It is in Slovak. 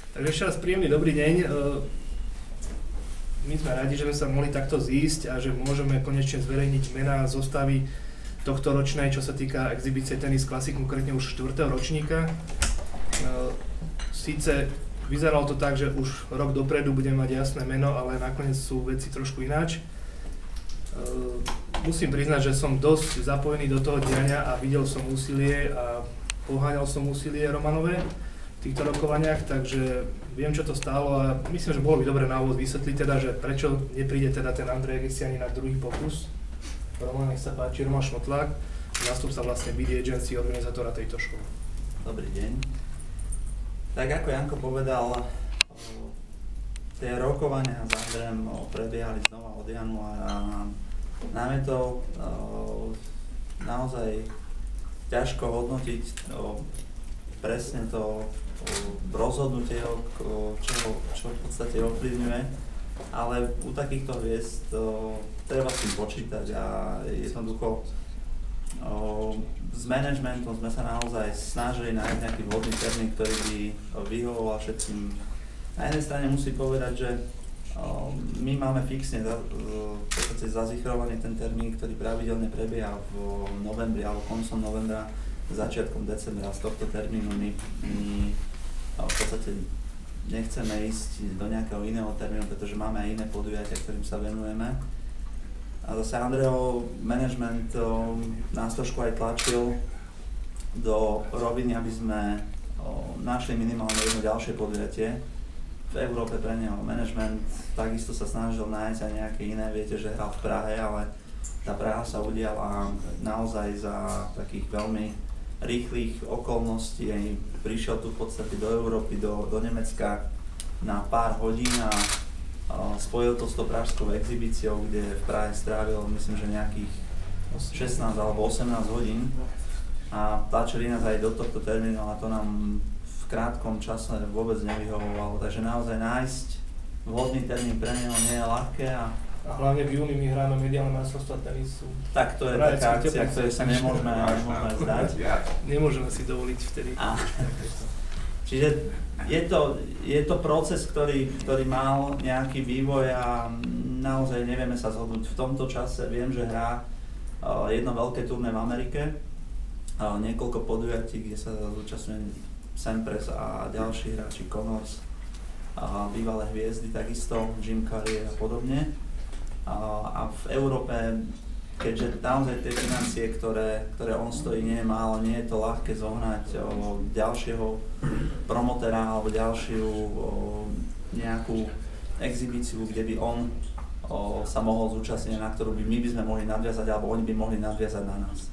Takže ešte raz príjemný dobrý deň. My sme radi, že sme sa mohli takto zísť a že môžeme konečne zverejniť mená zostavy tohto ročnej, čo sa týka exhibície Tennis Classic, konkrétne už 4. ročníka. Síce vyzeralo to tak, že už rok dopredu budeme mať jasné meno, ale nakoniec sú veci trošku ináč. Musím priznať, že som dosť zapojený do toho diania a videl som úsilie a poháňal som úsilie Romanové v týchto rokovaniach, takže viem, čo to stálo a myslím, že bolo by dobre na úvod vysvetliť teda, že prečo nepríde teda ten Andrej Egesiani na druhý pokus. Roman, nech sa páči, Roman Šmotlák, nástupca vlastne BD Agency, organizátora tejto školy. Dobrý deň. Tak ako Janko povedal, tie rokovania s Andrejom prebiehali znova od januára a nám je to naozaj ťažko hodnotiť presne to rozhodnutie, čo v podstate ovplyvňuje, ale u takýchto hviezd treba s tým počítať a jednoducho s managementom sme sa naozaj snažili nájsť nejaký vhodný termín, ktorý by vyhovoval všetkým. Na jednej strane musím povedať, že my máme fixne v podstate zazichrovaný ten termín, ktorý pravidelne prebieha v novembri alebo koncom novembra, začiatkom decembra. Z tohto termínu my v podstate nechceme ísť do nejakého iného termínu, pretože máme aj iné podujatia, ktorým sa venujeme. A zase Andrejov management nás trošku aj tlačil do roviny, aby sme našli minimálne jedno ďalšie podujatie v Európe pre neho. Management takisto sa snažil nájsť aj nejaké iné, viete, že hral v Prahe, ale tá Praha sa udiala naozaj za takých veľmi rýchlych okolností. Prišiel tu v podstate do Európy, do Nemecka na pár hodín a spojil to s tou pražskou exhibíciou, kde v Prahe strávil, myslím, že nejakých 16 alebo 18 hodín a tlačili nás aj do tohto termínu, ale to nám v krátkom čase vôbec nevyhovovalo, takže naozaj nájsť vhodný termín pre neho nie je ľahké a hlavne v júni my hráme mediálne majstrovstvá tenisu. Tak to je taká akcia, ktorej sa nemôžeme zdať. Nemôžeme si dovoliť vtedy. Čiže je to proces, ktorý mal nejaký vývoj a naozaj nevieme sa zhodnúť. V tomto čase viem, že hrá jedno veľké turné v Amerike, niekoľko podujatí, kde sa zúčastňuje Sampras a ďalší hráči, Connors, bývalé hviezdy takisto, Jim Courier a podobne. A v Európe, keďže naozaj tie financie, ktoré on stojí, nie je málo, nie je to ľahké zohnať ďalšieho promotéra alebo ďalšiu nejakú exhibíciu, kde by on sa mohol zúčastniť, na ktorú by my by sme mohli nadviazať alebo oni by mohli nadviazať na nás.